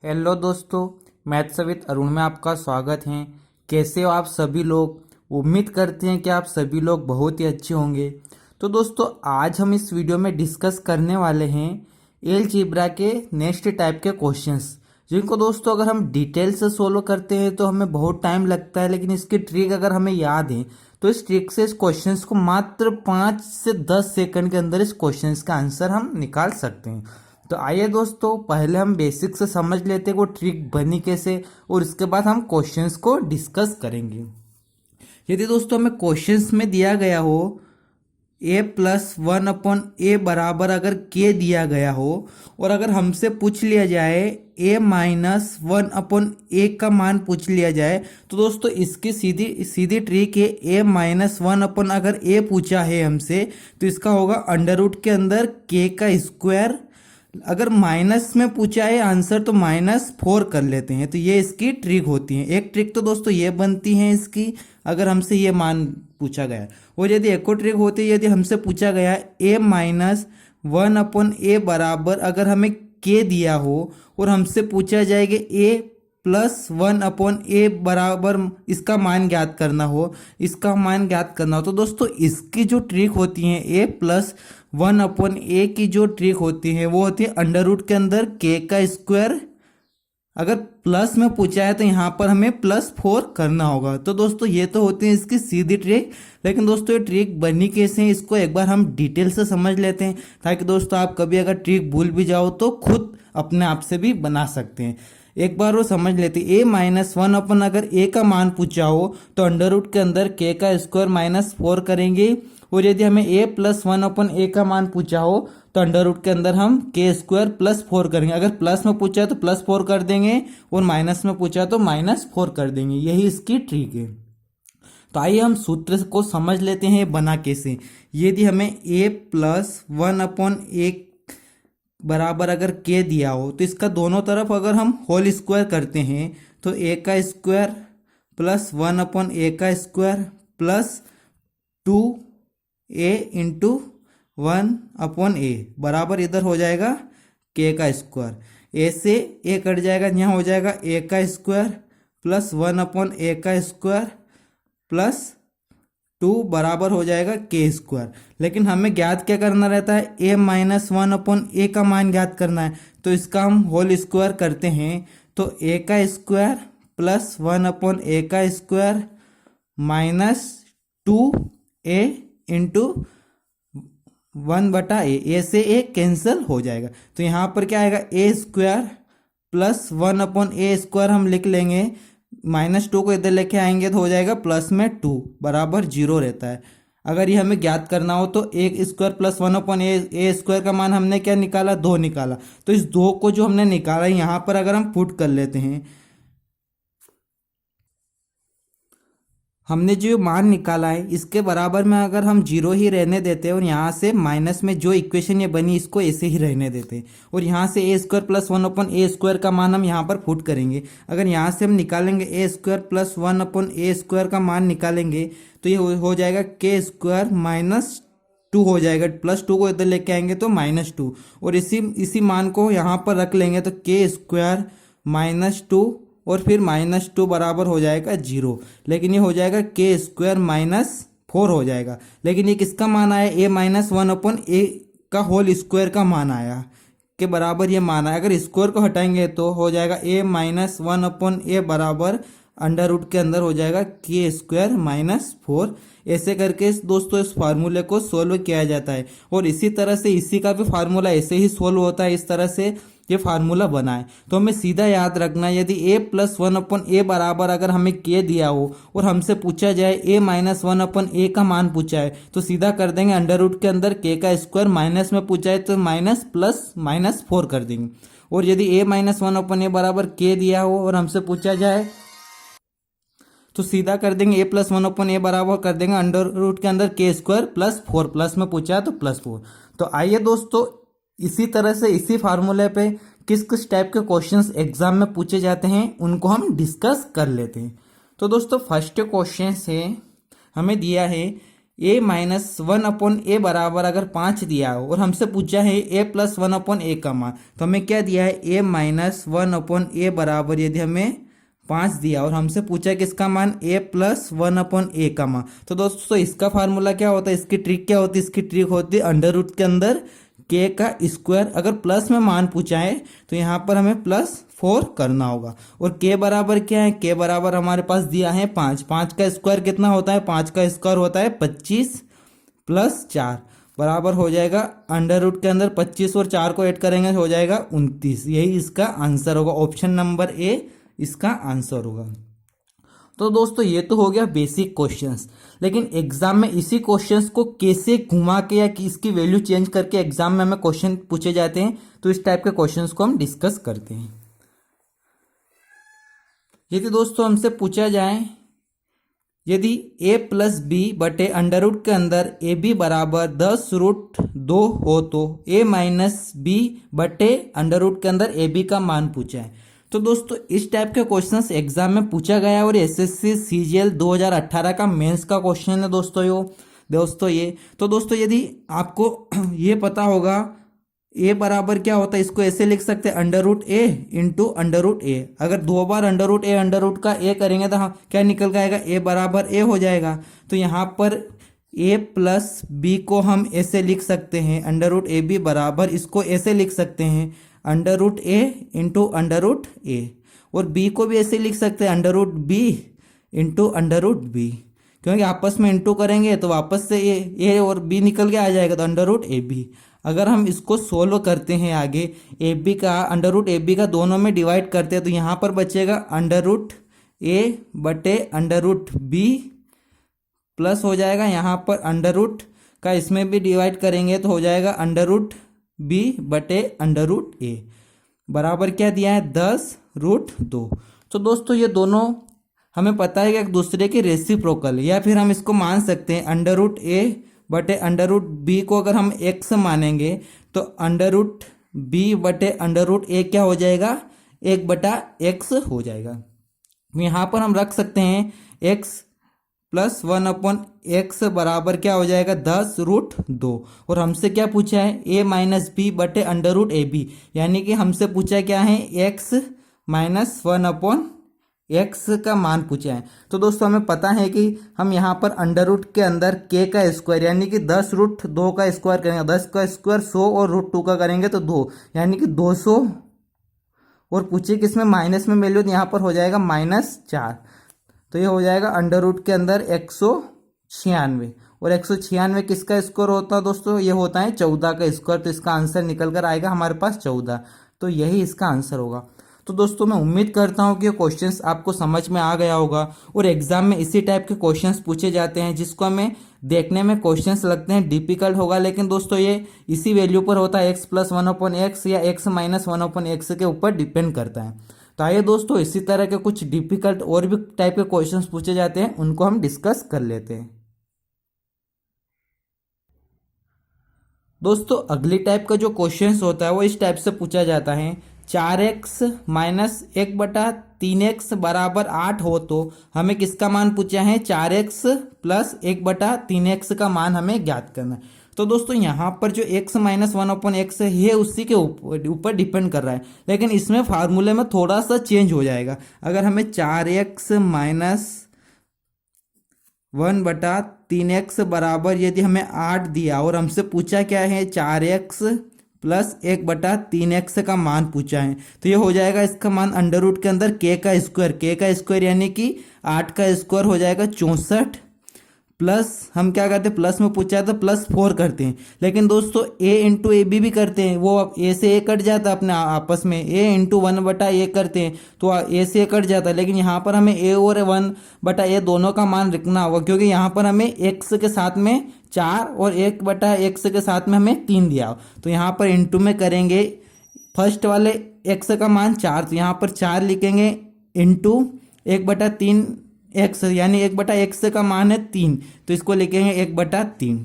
Hello दोस्तों, maths with Arun में आपका स्वागत है। कैसे हो आप सभी लोग। उम्मीद करते हैं कि आप सभी लोग बहुत ही अच्छे होंगे। तो दोस्तों, आज हम इस वीडियो में डिस्कस करने वाले हैं अलजेब्रा के नेक्स्ट टाइप के क्वेश्चंस, जिनको दोस्तों अगर हम डिटेल से सोल्व करते हैं तो हमें बहुत टाइम लगता है, लेकिन इसकी ट्रिक अगर हमें याद है तो इस ट्रिक से इस क्वेश्चंस को मात्र 5 से 10 सेकंड के अंदर इस क्वेश्चंस का आंसर हम निकाल सकते हैं। तो आइए दोस्तों, पहले हम बेसिक से समझ लेते हैं वो ट्रिक बनी कैसे, और इसके बाद हम क्वेश्चंस को डिस्कस करेंगे। यदि दोस्तों हमें क्वेश्चंस में दिया गया हो a प्लस 1 ए बराबर अगर k दिया गया हो, और अगर हमसे पूछ लिया जाए a माइनस 1 का मान पूछ लिया जाए, तो दोस्तों इसकी सीधी सीधी ट्रिक है। a माइनस 1 अगर a पूछा है हमसे, तो इसका होगा अंडर रूट के अंदर k का स्क्वायर। अगर माइनस में पूछा है आंसर तो -4 कर लेते हैं। तो ये इसकी ट्रिक होती है। एक ट्रिक तो दोस्तों ये बनती है इसकी, अगर हमसे ये मान पूछा गया है। और यदि एक और ट्रिक होती है, यदि हमसे पूछा गया है a माइनस 1 बराबर अगर हमें k दिया हो और हमसे पूछा जाएगा a प्लस 1 बराबर इसका मान ज्ञात करना हो, तो दोस्तों इसकी जो ट्रिक होती है a प्लस 1 की जो ट्रिक होती है वो होती है अंडर रूट के अंदर k का स्क्वायर। अगर प्लस में पूछा है तो यहाँ पर हमें +4 करना होगा। तो दोस्तों ये तो होती है इसकी सीधी ट्रिक, लेकिन दोस्तों ये ट्रिक बनी कैसे है इसको एक बार हम डिटेल से समझ लेते हैं, ताकि दोस्तों आप कभी अगर ट्रिक भूल भी जाओ तो खुद अपने आप से भी बना सकते हैं। एक बार वो समझ लेते हैं। a माइनस 1 अगर a का मान पूछा हो तो अंडर रूट के अंदर k का स्क्वायर -4 करेंगे, और यदि हमें a प्लस 1 का मान पूछा हो तो अंडर रूट के अंदर हम k स्क्वायर +4 करेंगे। अगर प्लस में पूछा है तो +4 कर देंगे, और माइनस में पूछा है तो -4 कर देंगे। यही इसकी ट्रिक है। तो आइए हम सूत्र को समझ लेते हैं बना कैसे। यदि हमें a प्लस 1 बराबर अगर k दिया हो तो इसका दोनों तरफ अगर हम होल स्क्वायर करते हैं तो a का स्क्वायर प्लस 1 का स्क्वायर प्लस 2a इंटू 1 बराबर इधर हो जाएगा k का स्क्वायर। a से a कट जाएगा, यहाँ हो जाएगा a का स्क्वायर प्लस 1 का स्क्वायर प्लस 2 बराबर हो जाएगा k स्क्वायर। लेकिन हमें ज्ञात क्या करना रहता है, a माइनस 1 का मान ज्ञात करना है। तो इसका हम होल स्क्वायर करते हैं, तो a का स्क्वायर प्लस 1 का square -2a into 1/a, a से a कैंसिल हो जाएगा। तो यहाँ पर क्या आएगा, a स्क्वायर प्लस 1 स्क्वायर हम लिख लेंगे, -2 को इधर लेके आएंगे तो हो जाएगा प्लस में 2 बराबर 0 रहता है। अगर ये हमें ज्ञात करना हो तो a स्क्वायर प्लस 1 स्क्वायर का मान हमने क्या निकाला, 2 निकाला। तो इस 2 को जो हमने निकाला यहाँ पर अगर हम पुट कर लेते हैं, हमने जो मान निकाला है इसके बराबर में अगर हम 0 ही रहने देते हैं, और यहाँ से माइनस में जो इक्वेशन ये बनी इसको ऐसे ही रहने देते हैं, और यहाँ से a स्क्वायर प्लस 1 स्क्वायर का मान हम यहाँ पर पुट करेंगे। अगर यहाँ से हम निकालेंगे a स्क्वायर प्लस 1 स्क्वायर का मान निकालेंगे तो ये हो जाएगा k स्क्वायर -2 हो जाएगा, +2 को इधर लेके आएंगे तो -2, और इसी मान को यहाँ पर रख लेंगे तो k स्क्वायर -2 और फिर -2 बराबर हो जाएगा 0। लेकिन ये हो जाएगा k स्क्वायर -4 हो जाएगा। लेकिन ये किसका मान आया, a माइनस 1 का होल स्क्वायर का मान आया, के बराबर ये मान आया। अगर स्क्वायर को हटाएंगे तो हो जाएगा a माइनस 1 बराबर अंडर रूट के अंदर हो जाएगा k स्क्वायर -4। ऐसे करके दोस्तों इस फार्मूले को सोल्व किया जाता है, और इसी तरह से इसी का भी फार्मूला ऐसे ही सोल्व होता है। इस तरह से ये फार्मूला बना है। तो हमें सीधा याद रखना है, यदि a प्लस 1 बराबर अगर हमें k दिया हो और हमसे पूछा जाए a माइनस 1 का मान पूछा है, तो सीधा कर देंगे अंडर रूट के अंदर k का स्क्वायर, माइनस में पूछा है तो माइनस प्लस -4 कर देंगे। और यदि a माइनस 1 बराबर k दिया हो और हमसे पूछा जाए तो सीधा कर देंगे a प्लस 1 बराबर कर देंगे अंडर रूट के अंदर k स्क्वायर +4, प्लस में पूछा है तो +4। तो आइए दोस्तों, इसी तरह से इसी फार्मूले पे किस किस टाइप के क्वेश्चंस एग्जाम में पूछे जाते हैं उनको हम डिस्कस कर लेते हैं। तो दोस्तों फर्स्ट क्वेश्चन है, हमें दिया है ए माइनस वन अपॉन ए बराबर अगर 5 दिया हो और हमसे पूछा है ए प्लस वन अपॉन ए का मान, तो हमें क्या दिया है ए माइनस वन अपॉन ए बराबर यदि हमें 5 दिया और हमसे पूछा किसका मान ए प्लस वन अपॉन ए का मान, तो दोस्तों इसका फार्मूला क्या होता है, इसकी ट्रिक क्या होती है, इसकी ट्रिक होती है अंडर रूट के अंदर के का स्क्वायर। अगर प्लस में मान पूछा है तो यहाँ पर हमें +4 करना होगा। और के बराबर क्या है, के बराबर हमारे पास दिया है 5, 5 का स्क्वायर कितना होता है, 5 का स्क्वायर होता है 25 + 4 बराबर हो जाएगा अंडर रूट के अंदर 25 और 4 को ऐड करेंगे तो हो जाएगा 29। यही इसका आंसर होगा, ऑप्शन नंबर ए इसका आंसर होगा। तो दोस्तों ये तो हो गया बेसिक क्वेश्चंस, लेकिन एग्जाम में इसी क्वेश्चंस को कैसे घुमा के या कि इसकी वैल्यू चेंज करके एग्जाम में हमें क्वेश्चन पूछे जाते हैं, तो इस टाइप के क्वेश्चंस को हम डिस्कस करते हैं। यदि दोस्तों हमसे पूछा जाए यदि a प्लस बी बटे अंडर रूट के अंदर ए बी बराबर 10√2 हो तो a माइनस बी बटे अंडर रूट के अंदर ए बी का मान पूछा है। तो दोस्तों इस टाइप के क्वेश्चंस एग्जाम में पूछा गया है और एसएससी सीजीएल 2018 का मेंस का क्वेश्चन है दोस्तों ये तो दोस्तों यदि आपको ये पता होगा ए बराबर क्या होता है, इसको ऐसे लिख सकते हैं under root A into under root ए। अगर 2 बार अंडर रूट का ए करेंगे तो क्या निकल के आएगा, ए बराबर ए हो जाएगा। तो यहाँ पर ए प्लस बी को हम ऐसे लिख सकते हैं अंडर रूट ए बी बराबर, इसको ऐसे लिख सकते हैं under root A into under root A, और बी को भी ऐसे लिख सकते हैं under root B into under root B, क्योंकि आपस में इंटू करेंगे तो वापस से ए और बी निकल के आ जाएगा तो अंडर रूट ए बी। अगर हम इसको सोल्व करते हैं आगे ए बी का अंडर रूट ए बी का दोनों में डिवाइड करते हैं तो यहाँ पर बचेगा अंडर रूट ए बटे अंडर रूट बी प्लस हो जाएगा यहाँ पर अंडर रूट का इसमें भी डिवाइड करेंगे तो हो जाएगा अंडर रूट बी बटे अंडर रूट ए बराबर क्या दिया है 10√2। तो दोस्तों ये दोनों हमें पता है कि एक दूसरे के रेसिप्रोकल, या फिर हम इसको मान सकते हैं अंडर रूट ए बटे अंडर रूट बी को अगर हम x मानेंगे तो अंडर रूट बी बटे अंडर रूट ए क्या हो जाएगा 1/x हो जाएगा। यहाँ पर हम रख सकते हैं x प्लस 1/x बराबर क्या हो जाएगा 10√2। और हमसे क्या पूछा है a माइनस बी बटे अंडर रूट ए बी, यानी कि हमसे पूछा क्या है x माइनस 1/x का मान पूछा है। तो दोस्तों हमें पता है कि हम यहाँ पर अंडर रूट के अंदर k का स्क्वायर यानी कि 10√2 का स्क्वायर करेंगे, 10 का स्क्वायर 100 और √2 का करेंगे तो 2 यानी कि 200, और पूछिए किसमें माइनस में वैल्यू तो यहाँ पर हो जाएगा -4। तो ये हो जाएगा अंडर रूट के अंदर 196, और 196 किसका स्क्वायर होता है दोस्तों, ये होता है 14 का स्क्वायर। तो इसका आंसर निकल कर आएगा हमारे पास 14, तो यही इसका आंसर होगा। तो दोस्तों मैं उम्मीद करता हूँ कि ये क्वेश्चंस आपको समझ में आ गया होगा, और एग्जाम में इसी टाइप के क्वेश्चंस पूछे जाते हैं जिसको हमें देखने में क्वेश्चंस लगते हैं डिफिकल्ट होगा, लेकिन दोस्तों ये इसी वैल्यू पर होता है x प्लस 1/x या x माइनस 1/x के ऊपर डिपेंड करता है। तो आइए दोस्तों इसी तरह के कुछ डिफिकल्ट और भी टाइप के क्वेश्चंस पूछे जाते हैं, उनको हम डिस्कस कर लेते हैं। दोस्तों अगली टाइप का जो क्वेश्चंस होता है वो इस टाइप से पूछा जाता है 4x माइनस 1/3x बराबर 8 हो तो हमें किसका मान पूछा है 4x प्लस 1/3x का मान हमें ज्ञात करना है। तो दोस्तों यहाँ पर जो x माइनस 1/x है ये उसी के ऊपर डिपेंड कर रहा है, लेकिन इसमें फार्मूले में थोड़ा सा चेंज हो जाएगा। अगर हमें 4x माइनस 1/3x बराबर यदि हमें 8 दिया और हमसे पूछा क्या है 4x प्लस 1/3x का मान पूछा है, तो ये हो जाएगा इसका मान अंडर रूट के अंदर k का स्क्वायर यानी कि 8 का स्क्वायर हो जाएगा 64, प्लस हम क्या करते हैं प्लस में पूछा है तो +4 करते हैं। लेकिन दोस्तों a इंटू ए बी भी करते हैं, वो अब a से a कट जाता है अपने आपस में, a इंटू 1/a करते हैं तो a से a कट जाता है। लेकिन यहाँ पर हमें a और 1/a दोनों का मान रखना होगा, क्योंकि यहाँ पर हमें x के साथ में 4 और 1/x के साथ में हमें 3 दिया। तो यहाँ पर इंटू में करेंगे फर्स्ट वाले x का मान 4, तो यहाँ पर 4 लिखेंगे इंटू 1/3x यानी 1/x का मान है 3, तो इसको लिखेंगे 1/3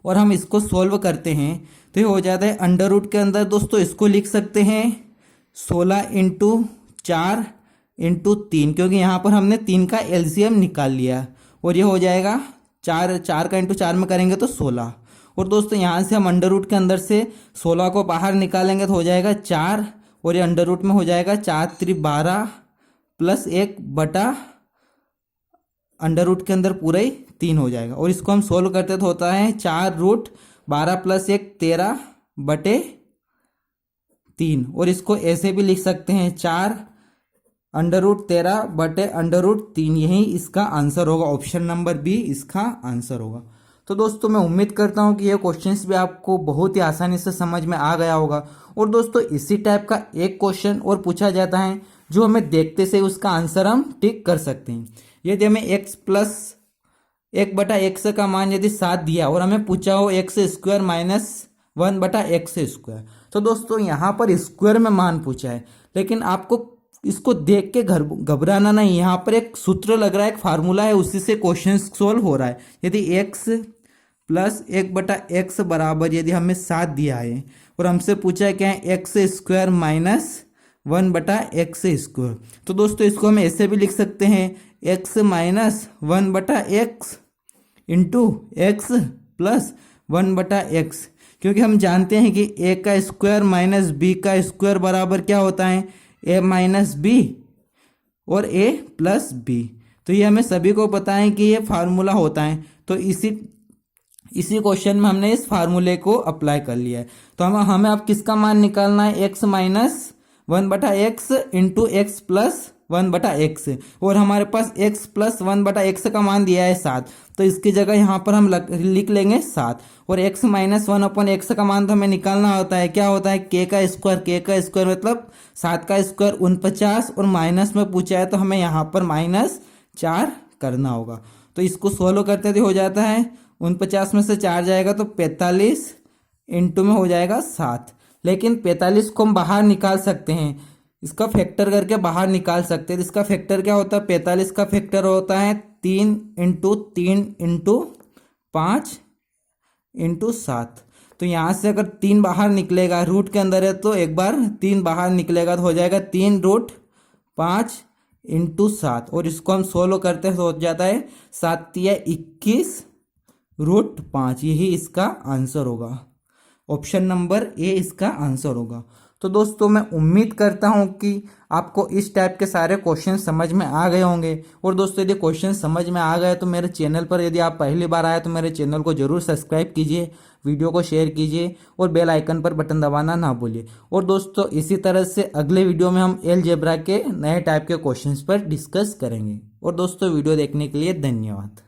और हम इसको सोल्व करते हैं तो ये हो जाता है अंडर रूट के अंदर दोस्तों इसको लिख सकते हैं 16 इंटू 4 इंटू 3, क्योंकि यहाँ पर हमने 3 का एलसीएम निकाल लिया, और ये हो जाएगा 4 4 का इंटू 4 में करेंगे तो 16। और दोस्तों यहाँ से हम अंडर रूट के अंदर से 16 को बाहर निकालेंगे तो हो जाएगा 4, और ये अंडर रूट में हो जाएगा 4 3 12 प्लस 1 बटा अंडर रूट के अंदर पूरा ही 3 हो जाएगा। और इसको हम सोल्व करते तो होता है 4 रूट 12 प्लस 1 13 बटे 3। और इसको ऐसे भी लिख सकते हैं 4 अंडर रूट 13 बटे अंडर रूट 3। यही इसका आंसर होगा, ऑप्शन नंबर बी इसका आंसर होगा। तो दोस्तों मैं उम्मीद करता हूं कि ये क्वेश्चंस भी आपको बहुत ही आसानी से समझ में आ गया होगा। और दोस्तों इसी टाइप का एक क्वेश्चन और पूछा जाता है जो हमें देखते से उसका आंसर हम टिक कर सकते हैं। यदि हमें x प्लस 1 बटा एक्स का मान यदि 7 दिया और हमें पूछा हो एक्स स्क्वायर माइनस 1 बटा एक्स स्क्वायर, तो दोस्तों यहाँ पर स्क्वायर में मान पूछा है, लेकिन आपको इसको देख के घबराना नहीं। यहाँ पर एक सूत्र लग रहा है, एक फार्मूला है, उसी से क्वेश्चन सोल्व हो रहा है। यदि x प्लस 1 बटा एक्स बराबर यदि हमें 7 दिया है और हमसे पूछा है क्या है एक्स स्क्वायर माइनस 1 बटा एक्स स्क्वायर, तो दोस्तों इसको हम ऐसे भी लिख सकते हैं x माइनस 1 बटा एक्स इंटू एक्स प्लस 1 बटा एक्स, क्योंकि हम जानते हैं कि a का स्क्वायर माइनस b का स्क्वायर बराबर क्या होता है a माइनस बी और a प्लस बी। तो ये हमें सभी को पता है कि ये फार्मूला होता है। तो इसी क्वेश्चन में हमने इस फार्मूले को अप्लाई कर लिया है। तो हमें अब किसका मान निकालना है, x माइनस 1 बटा एक्स इंटू एक्स प्लस 1 बटा एक्स, और हमारे पास x प्लस 1 बटा एक्स का मान दिया है 7, तो इसकी जगह यहाँ पर हम लिख लेंगे 7। और x माइनस 1 अपन एक्स का मान तो हमें निकालना होता है, क्या होता है k का स्क्वायर मतलब 7 का स्क्वायर 49, और माइनस में पूछा है तो हमें यहाँ पर -4 करना होगा। तो इसको सोल्व करते थे हो जाता है 49 में से 4 जाएगा तो 45 इंटू में हो जाएगा 7। लेकिन 45 को हम बाहर निकाल सकते हैं, इसका फैक्टर करके बाहर निकाल सकते हैं। इसका फैक्टर क्या होता है, 45 का फैक्टर होता है 3 इंटू 3 इंटू 5 इंटू 7। तो यहाँ से अगर 3 बाहर निकलेगा, रूट के अंदर है तो एक बार 3 बाहर निकलेगा तो हो जाएगा 3 रूट 5 इंटू 7। और इसको हम सोल्व करते हैं तो हो जाता है 7 या 21 रूट 5। यही इसका आंसर होगा, ऑप्शन नंबर ए इसका आंसर होगा। तो दोस्तों मैं उम्मीद करता हूं कि आपको इस टाइप के सारे क्वेश्चन समझ में आ गए होंगे। और दोस्तों यदि क्वेश्चन समझ में आ गए तो मेरे चैनल पर यदि आप पहली बार आए तो मेरे चैनल को जरूर सब्सक्राइब कीजिए, वीडियो को शेयर कीजिए और बेल आइकन पर बटन दबाना ना भूलिए। और दोस्तों इसी तरह से अगले वीडियो में हम अलजेब्रा के नए टाइप के क्वेश्चंस पर डिस्कस करेंगे। और दोस्तों वीडियो देखने के लिए धन्यवाद।